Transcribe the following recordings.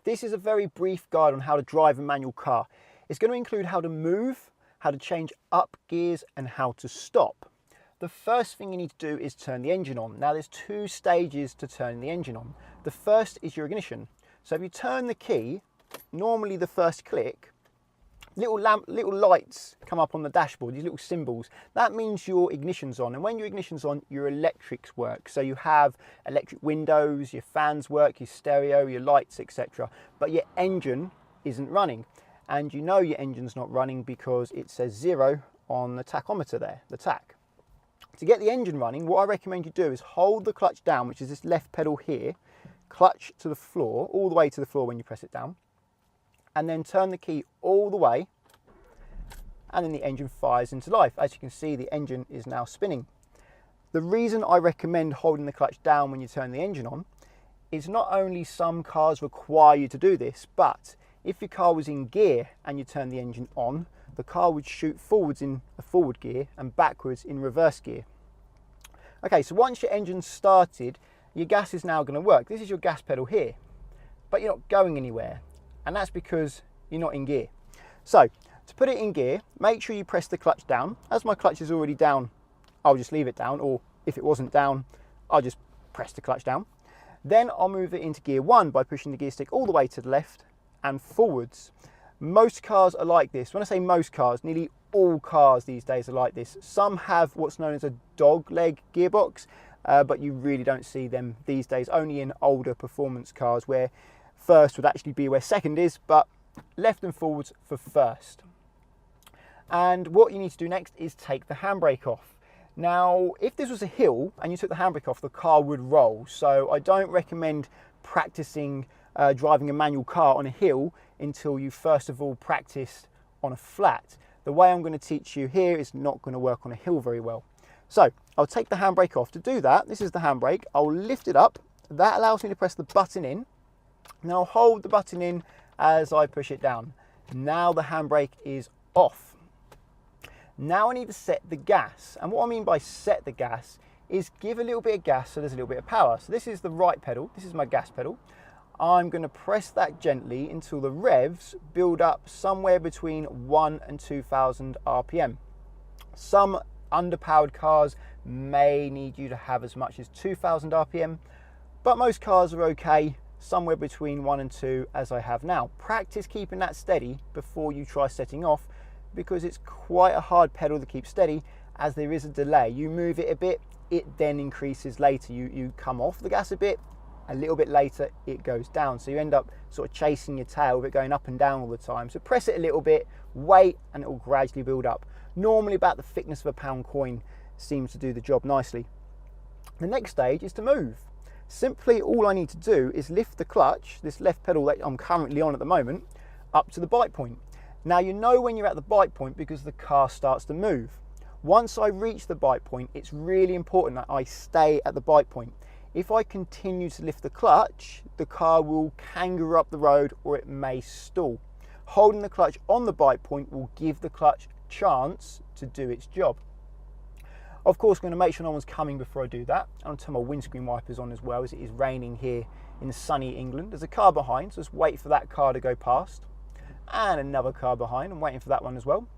This is a very brief guide on how to drive a manual car. It's going to include how to move, how to change up gears and how to stop. The first thing you need to do is turn the engine on. Now there's two stages to turning the engine on. The first is your ignition. So if you turn the key, normally the first click, little lights come up on the dashboard, these little symbols. That means your ignition's on, and when your ignition's on, your electrics work. So you have electric windows, your fans work, your stereo, your lights, etc. But your engine isn't running, and you know your engine's not running because it says 0 on the tachometer there, the tach. To get the engine running, what I recommend you do is hold the clutch down, which is this left pedal here, clutch to the floor, all the way to the floor when you press it down, and then turn the key all the way, and then the engine fires into life. As you can see, the engine is now spinning. The reason I recommend holding the clutch down when you turn the engine on is not only some cars require you to do this, but if your car was in gear and you turn the engine on, the car would shoot forwards in a forward gear and backwards in reverse gear. Okay, so once your engine's started, your gas is now going to work. This is your gas pedal here, but you're not going anywhere, and that's because you're not in gear. So to put it in gear, make sure you press the clutch down. As my clutch is already down, I'll just leave it down, or if it wasn't down, I'll just press the clutch down. Then I'll move it into gear 1 by pushing the gear stick all the way to the left and forwards. Most cars are like this. When I say most cars, nearly all cars these days are like this. Some have what's known as a dog leg gearbox, but you really don't see them these days, only in older performance cars where first would actually be where second is, but left and forwards for first. And what you need to do next is take the handbrake off. Now, if this was a hill and you took the handbrake off, the car would roll. So I don't recommend practicing driving a manual car on a hill until you first of all practiced on a flat. The way I'm going to teach you here is not going to work on a hill very well. So I'll take the handbrake off. To do that, this is the handbrake. I'll lift it up. That allows me to press the button in. Now I'll hold the button in as I push it down. Now the handbrake is off. Now I need to set the gas. And what I mean by set the gas is give a little bit of gas so there's a little bit of power. So this is the right pedal. This is my gas pedal. I'm going to press that gently until the revs build up somewhere between 1 and 2,000 RPM. Some underpowered cars may need you to have as much as 2,000 RPM, but most cars are okay somewhere between 1 and 2 as I have now. Practice keeping that steady before you try setting off, because it's quite a hard pedal to keep steady as there is a delay. You move it a bit, it then increases later. You come off the gas a little bit later it goes down, so you end up sort of chasing your tail with it going up and down all the time. So press it a little bit, wait, and it will gradually build up. Normally about the thickness of a pound coin seems to do the job nicely. The next stage is to move. Simply all I need to do is lift the clutch, this left pedal that I'm currently on at the moment, up to the bite point. Now you know when you're at the bite point because the car starts to move. Once I reach the bite point, it's really important that I stay at the bite point. If I continue to lift the clutch, the car will kangaroo up the road or it may stall. Holding the clutch on the bite point will give the clutch a chance to do its job. Of course, I'm going to make sure no one's coming before I do that. I'll turn my windscreen wipers on as well, as it is raining here in sunny England. There's a car behind, so just wait for that car to go past. And another car behind, I'm waiting for that one as well.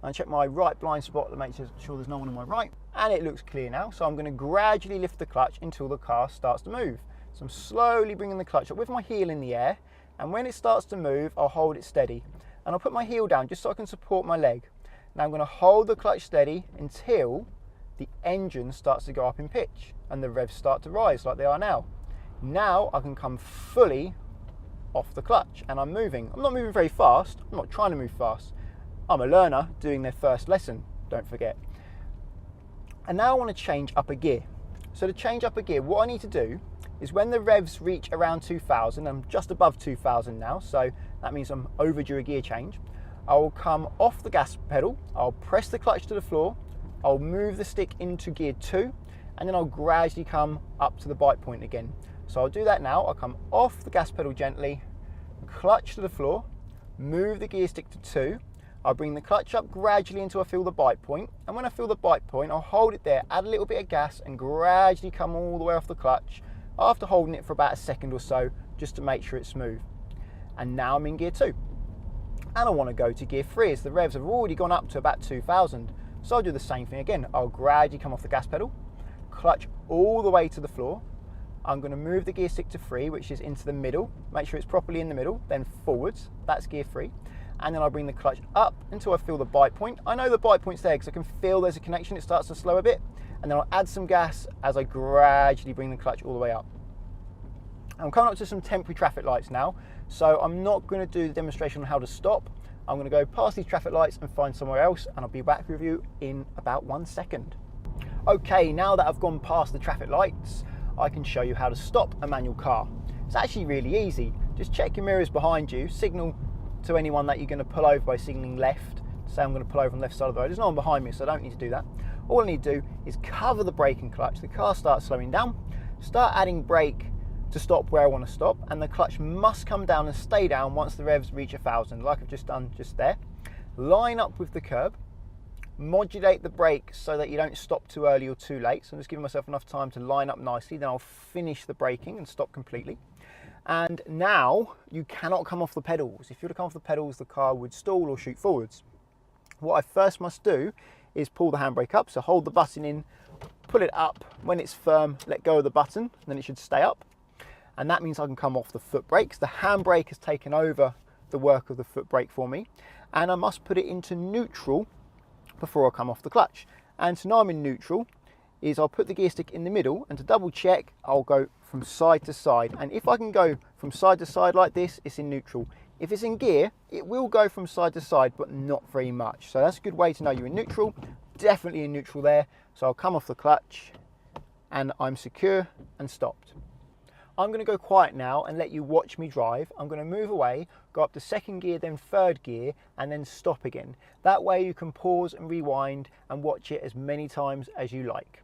I check my right blind spot to make sure there's no one on my right, and it looks clear now. So I'm going to gradually lift the clutch until the car starts to move. So I'm slowly bringing the clutch up with my heel in the air, and when it starts to move, I'll hold it steady. And I'll put my heel down just so I can support my leg. Now I'm going to hold the clutch steady until the engine starts to go up in pitch and the revs start to rise like they are now. Now I can come fully off the clutch and I'm moving. I'm not moving very fast. I'm not trying to move fast. I'm a learner doing their first lesson, don't forget. And now I want to change up a gear. So to change up a gear, what I need to do is when the revs reach around 2,000, I'm just above 2,000 now, so that means I'm overdue a gear change. I'll come off the gas pedal, I'll press the clutch to the floor, I'll move the stick into gear 2, and then I'll gradually come up to the bite point again. So I'll do that now. I'll come off the gas pedal gently, clutch to the floor, move the gear stick to 2, I'll bring the clutch up gradually until I feel the bite point, and when I feel the bite point, I'll hold it there, add a little bit of gas, and gradually come all the way off the clutch. After holding it for about a second or so, just to make sure it's smooth. And now I'm in gear 2. And I want to go to gear 3 as the revs have already gone up to about 2,000. So I'll do the same thing again. I'll gradually come off the gas pedal, clutch all the way to the floor. I'm going to move the gear stick to 3, which is into the middle. Make sure it's properly in the middle, then forwards. That's gear 3. And then I'll bring the clutch up until I feel the bite point. I know the bite point's there because I can feel there's a connection. It starts to slow a bit. And then I'll add some gas as I gradually bring the clutch all the way up. I'm coming up to some temporary traffic lights now. So I'm not going to do the demonstration on how to stop. I'm going to go past these traffic lights and find somewhere else. And I'll be back with you in about 1 second. Okay, now that I've gone past the traffic lights, I can show you how to stop a manual car. It's actually really easy. Just check your mirrors behind you, signal to anyone that you're going to pull over by signaling left. Say I'm going to pull over on the left side of the road. There's no one behind me, so I don't need to do that. All I need to do is cover the brake and clutch. The car starts slowing down, start adding brake to stop where I want to stop, and the clutch must come down and stay down once the revs reach 1,000, like I've just done just there. Line up with the curb, modulate the brake so that you don't stop too early or too late. So I'm just giving myself enough time to line up nicely, then I'll finish the braking and stop completely. And now you cannot come off the pedals. If you were to come off the pedals, the car would stall or shoot forwards. What I first must do is pull the handbrake up. So hold the button in, pull it up. When it's firm, let go of the button, and then it should stay up. And that means I can come off the foot brakes. The handbrake has taken over the work of the foot brake for me. And I must put it into neutral before I come off the clutch. And so now I'm in neutral, is I'll put the gear stick in the middle, and to double check, I'll go from side to side. And if I can go from side to side like this, it's in neutral. If it's in gear, it will go from side to side, but not very much. So that's a good way to know you're in neutral. Definitely in neutral there. So I'll come off the clutch and I'm secure and stopped. I'm going to go quiet now and let you watch me drive. I'm going to move away, go up to second gear, then third gear, and then stop again. That way you can pause and rewind and watch it as many times as you like.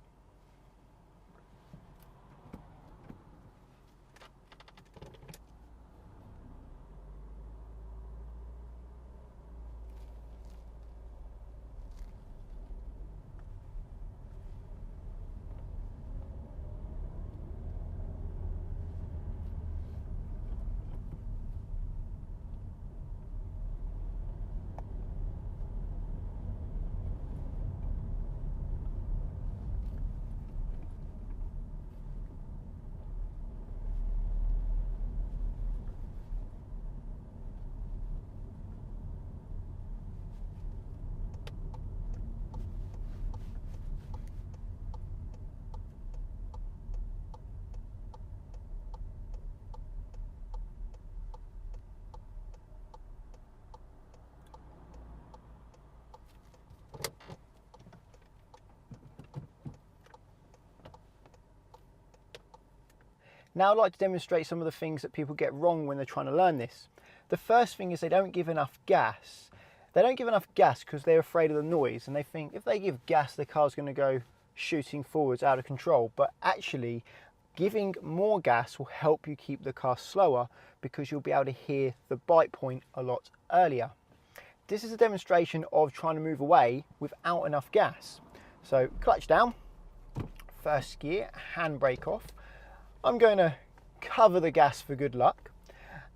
Now I'd like to demonstrate some of the things that people get wrong when they're trying to learn this. The first thing is they don't give enough gas. They don't give enough gas because they're afraid of the noise, and they think if they give gas, the car's going to go shooting forwards out of control. But actually, giving more gas will help you keep the car slower because you'll be able to hear the bite point a lot earlier. This is a demonstration of trying to move away without enough gas. So clutch down, first gear, handbrake off. I'm going to cover the gas for good luck,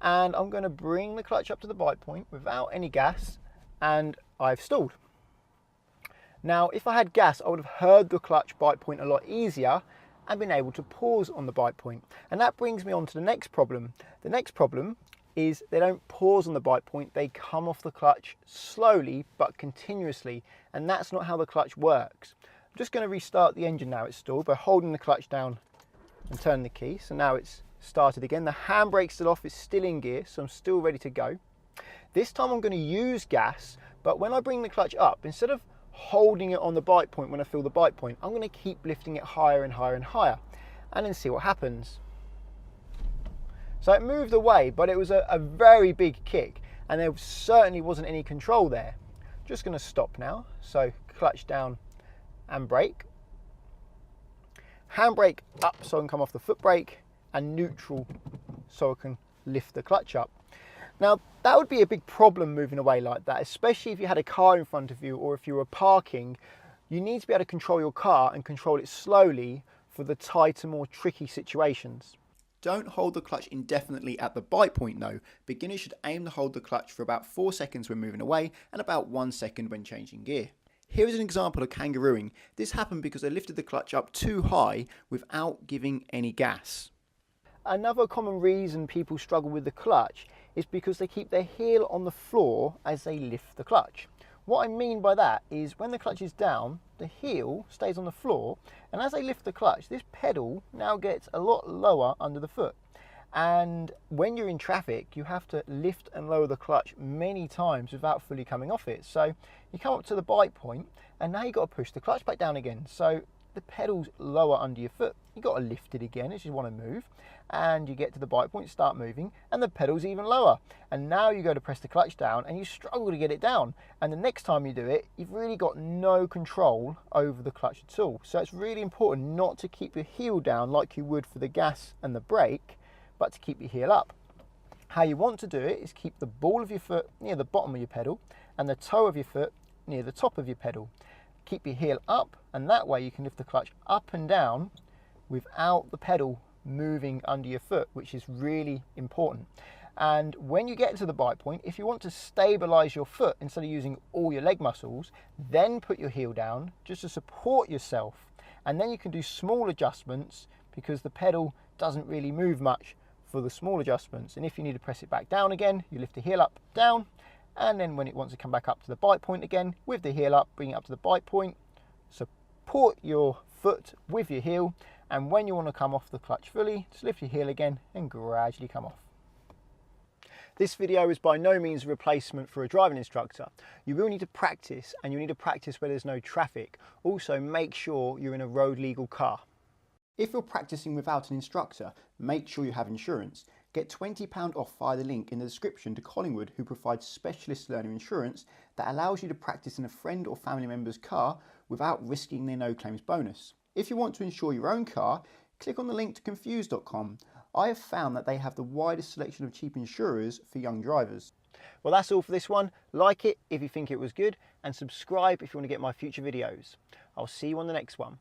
and I'm going to bring the clutch up to the bite point without any gas, and I've stalled. Now, if I had gas, I would have heard the clutch bite point a lot easier and been able to pause on the bite point. And that brings me on to the next problem. The next problem is they don't pause on the bite point, they come off the clutch slowly but continuously, and that's not how the clutch works. I'm just going to restart the engine now it's stalled by holding the clutch down and turn the key. So now it's started again. The handbrake's still off, it's still in gear, so I'm still ready to go. This time I'm going to use gas, but when I bring the clutch up, instead of holding it on the bite point when I feel the bite point, I'm going to keep lifting it higher and higher and higher, and then see what happens. So it moved away, but it was a very big kick, and there certainly wasn't any control there. Just going to stop now, so clutch down and brake. Handbrake up so I can come off the foot brake, and neutral so I can lift the clutch up. Now that would be a big problem moving away like that, especially if you had a car in front of you or if you were parking. You need to be able to control your car and control it slowly for the tighter, more tricky situations. Don't hold the clutch indefinitely at the bite point though. Beginners should aim to hold the clutch for about 4 seconds when moving away and about 1 second when changing gear. Here is an example of kangarooing. This happened because I lifted the clutch up too high without giving any gas. Another common reason people struggle with the clutch is because they keep their heel on the floor as they lift the clutch. What I mean by that is when the clutch is down, the heel stays on the floor, and as they lift the clutch, this pedal now gets a lot lower under the foot. And when you're in traffic, you have to lift and lower the clutch many times without fully coming off it. So you come up to the bite point, and now you've got to push the clutch back down again. So the pedal's lower under your foot. You've got to lift it again as you want to move, and you get to the bite point, start moving, and the pedal's even lower. And now you go to press the clutch down, and you struggle to get it down. And the next time you do it, you've really got no control over the clutch at all. So it's really important not to keep your heel down like you would for the gas and the brake, but to keep your heel up. How you want to do it is keep the ball of your foot near the bottom of your pedal and the toe of your foot near the top of your pedal. Keep your heel up, and that way you can lift the clutch up and down without the pedal moving under your foot, which is really important. And when you get to the bite point, if you want to stabilize your foot instead of using all your leg muscles, then put your heel down just to support yourself. And then you can do small adjustments because the pedal doesn't really move much for the small adjustments. And if you need to press it back down again, you lift the heel up, down, and then when it wants to come back up to the bite point again, with the heel up, bring it up to the bite point, support your foot with your heel, and when you want to come off the clutch fully, just lift your heel again and gradually come off. This video is by no means a replacement for a driving instructor. You will need to practice, and you need to practice where there's no traffic. Also, make sure you're in a road legal car. If you're practicing without an instructor, make sure you have insurance. Get £20 off via the link in the description to Collingwood, who provides specialist learner insurance that allows you to practice in a friend or family member's car without risking their no claims bonus. If you want to insure your own car, click on the link to confused.com. I have found that they have the widest selection of cheap insurers for young drivers. Well, that's all for this one. Like it if you think it was good, and subscribe if you want to get my future videos. I'll see you on the next one.